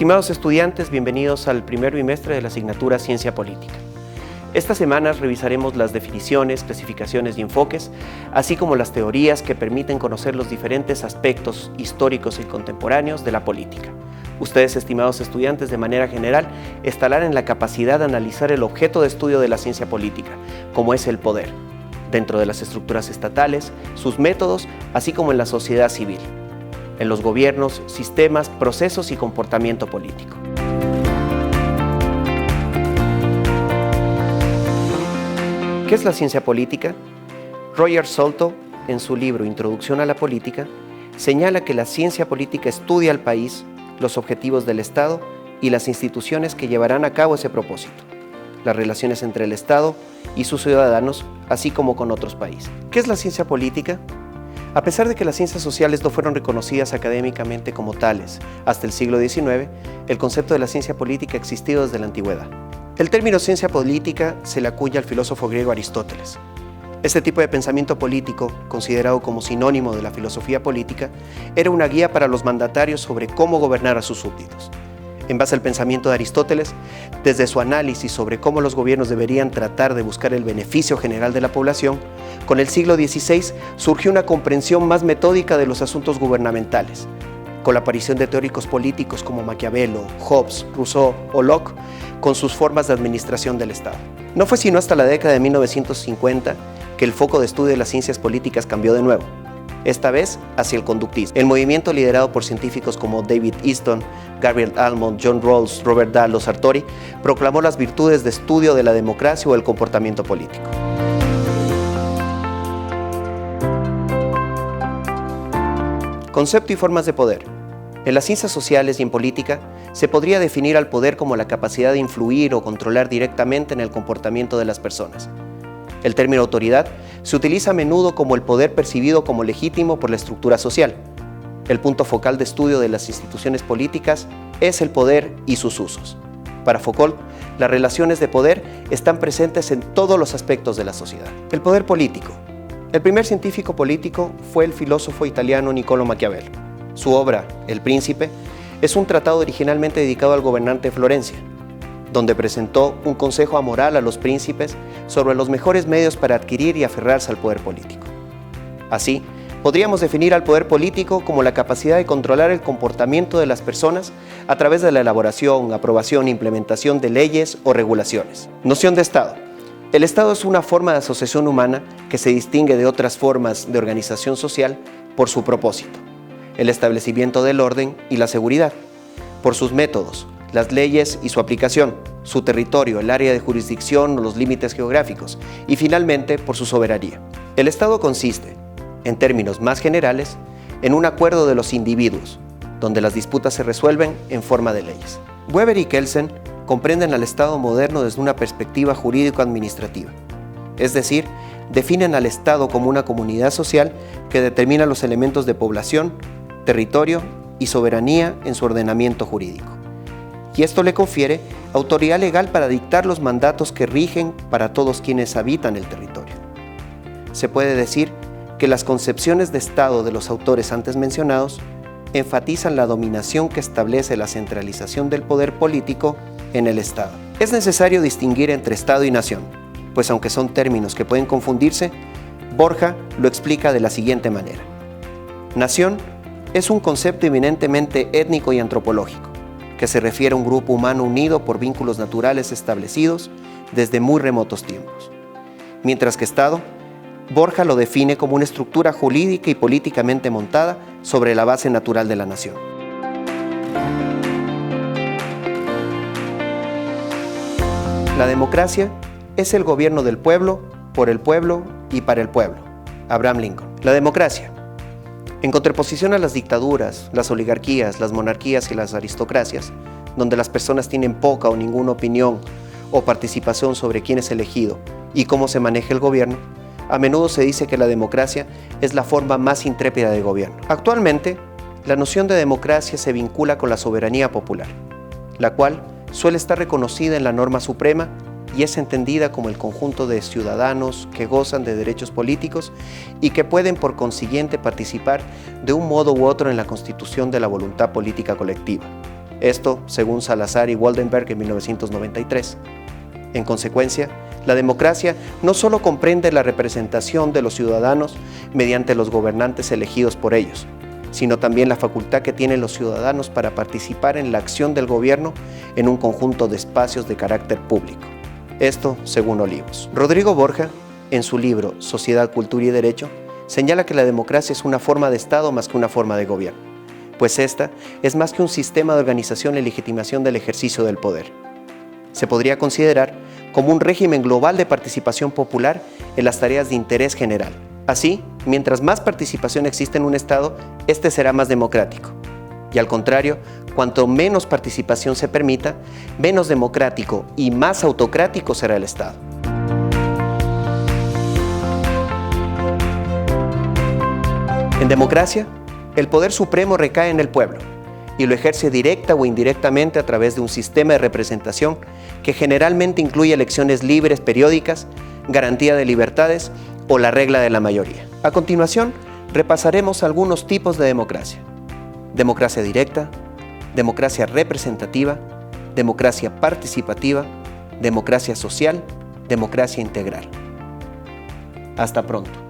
Estimados estudiantes, bienvenidos al primer bimestre de la asignatura Ciencia Política. Estas semanas revisaremos las definiciones, clasificaciones y enfoques, así como las teorías que permiten conocer los diferentes aspectos históricos y contemporáneos de la política. Ustedes, estimados estudiantes, de manera general, estarán en la capacidad de analizar el objeto de estudio de la ciencia política, como es el poder, dentro de las estructuras estatales, sus métodos, así como en la sociedad civil, en los gobiernos, sistemas, procesos y comportamiento político. ¿Qué es la ciencia política? Roger Salto, en su libro Introducción a la Política, señala que la ciencia política estudia al país, los objetivos del Estado y las instituciones que llevarán a cabo ese propósito, las relaciones entre el Estado y sus ciudadanos, así como con otros países. ¿Qué es la ciencia política? A pesar de que las ciencias sociales no fueron reconocidas académicamente como tales hasta el siglo XIX, el concepto de la ciencia política ha existido desde la antigüedad. El término ciencia política se le acuña al filósofo griego Aristóteles. Este tipo de pensamiento político, considerado como sinónimo de la filosofía política, era una guía para los mandatarios sobre cómo gobernar a sus súbditos. En base al pensamiento de Aristóteles, desde su análisis sobre cómo los gobiernos deberían tratar de buscar el beneficio general de la población, con el siglo XVI surgió una comprensión más metódica de los asuntos gubernamentales. Con la aparición de teóricos políticos como Maquiavelo, Hobbes, Rousseau o Locke, con sus formas de administración del Estado. No fue sino hasta la década de 1950 que el foco de estudio de las ciencias políticas cambió de nuevo, esta vez hacia el conductismo. El movimiento liderado por científicos como David Easton, Gabriel Almond, John Rawls, Robert Dahl o Sartori, proclamó las virtudes de estudio de la democracia o el comportamiento político. Concepto y formas de poder. En las ciencias sociales y en política, se podría definir al poder como la capacidad de influir o controlar directamente en el comportamiento de las personas. El término autoridad se utiliza a menudo como el poder percibido como legítimo por la estructura social. El punto focal de estudio de las instituciones políticas es el poder y sus usos. Para Foucault, las relaciones de poder están presentes en todos los aspectos de la sociedad. El poder político. El primer científico político fue el filósofo italiano Niccolò Maquiavelo. Su obra, El Príncipe, es un tratado originalmente dedicado al gobernante de Florencia, donde presentó un consejo amoral a los príncipes sobre los mejores medios para adquirir y aferrarse al poder político. Así, podríamos definir al poder político como la capacidad de controlar el comportamiento de las personas a través de la elaboración, aprobación e implementación de leyes o regulaciones. Noción de Estado. El Estado es una forma de asociación humana que se distingue de otras formas de organización social por su propósito, el establecimiento del orden y la seguridad, por sus métodos, las leyes y su aplicación, su territorio, el área de jurisdicción o los límites geográficos, y finalmente por su soberanía. El Estado consiste, en términos más generales, en un acuerdo de los individuos, donde las disputas se resuelven en forma de leyes. Weber y Kelsen comprenden al Estado moderno desde una perspectiva jurídico-administrativa, es decir, definen al Estado como una comunidad social que determina los elementos de población, territorio y soberanía en su ordenamiento jurídico. Y esto le confiere autoridad legal para dictar los mandatos que rigen para todos quienes habitan el territorio. Se puede decir que las concepciones de Estado de los autores antes mencionados enfatizan la dominación que establece la centralización del poder político en el Estado. Es necesario distinguir entre Estado y nación, pues aunque son términos que pueden confundirse, Borja lo explica de la siguiente manera. Nación es un concepto eminentemente étnico y antropológico, que se refiere a un grupo humano unido por vínculos naturales establecidos desde muy remotos tiempos. Mientras que Estado, Borja lo define como una estructura jurídica y políticamente montada sobre la base natural de la nación. La democracia es el gobierno del pueblo, por el pueblo y para el pueblo. Abraham Lincoln. La democracia, en contraposición a las dictaduras, las oligarquías, las monarquías y las aristocracias, donde las personas tienen poca o ninguna opinión o participación sobre quién es elegido y cómo se maneja el gobierno, a menudo se dice que la democracia es la forma más intrépida de gobierno. Actualmente, la noción de democracia se vincula con la soberanía popular, la cual suele estar reconocida en la norma suprema y es entendida como el conjunto de ciudadanos que gozan de derechos políticos y que pueden por consiguiente participar de un modo u otro en la constitución de la voluntad política colectiva. Esto, según Salazar y Waldenberg en 1993. En consecuencia, la democracia no solo comprende la representación de los ciudadanos mediante los gobernantes elegidos por ellos, sino también la facultad que tienen los ciudadanos para participar en la acción del gobierno en un conjunto de espacios de carácter público. Esto, según Olivos. Rodrigo Borja, en su libro Sociedad, Cultura y Derecho, señala que la democracia es una forma de Estado más que una forma de gobierno, pues esta es más que un sistema de organización y legitimación del ejercicio del poder. Se podría considerar como un régimen global de participación popular en las tareas de interés general. Así, mientras más participación existe en un Estado, este será más democrático. Y al contrario, cuanto menos participación se permita, menos democrático y más autocrático será el Estado. En democracia, el poder supremo recae en el pueblo y lo ejerce directa o indirectamente a través de un sistema de representación que generalmente incluye elecciones libres periódicas, garantía de libertades o la regla de la mayoría. A continuación, repasaremos algunos tipos de democracia: democracia directa, democracia representativa, democracia participativa, democracia social, democracia integral. Hasta pronto.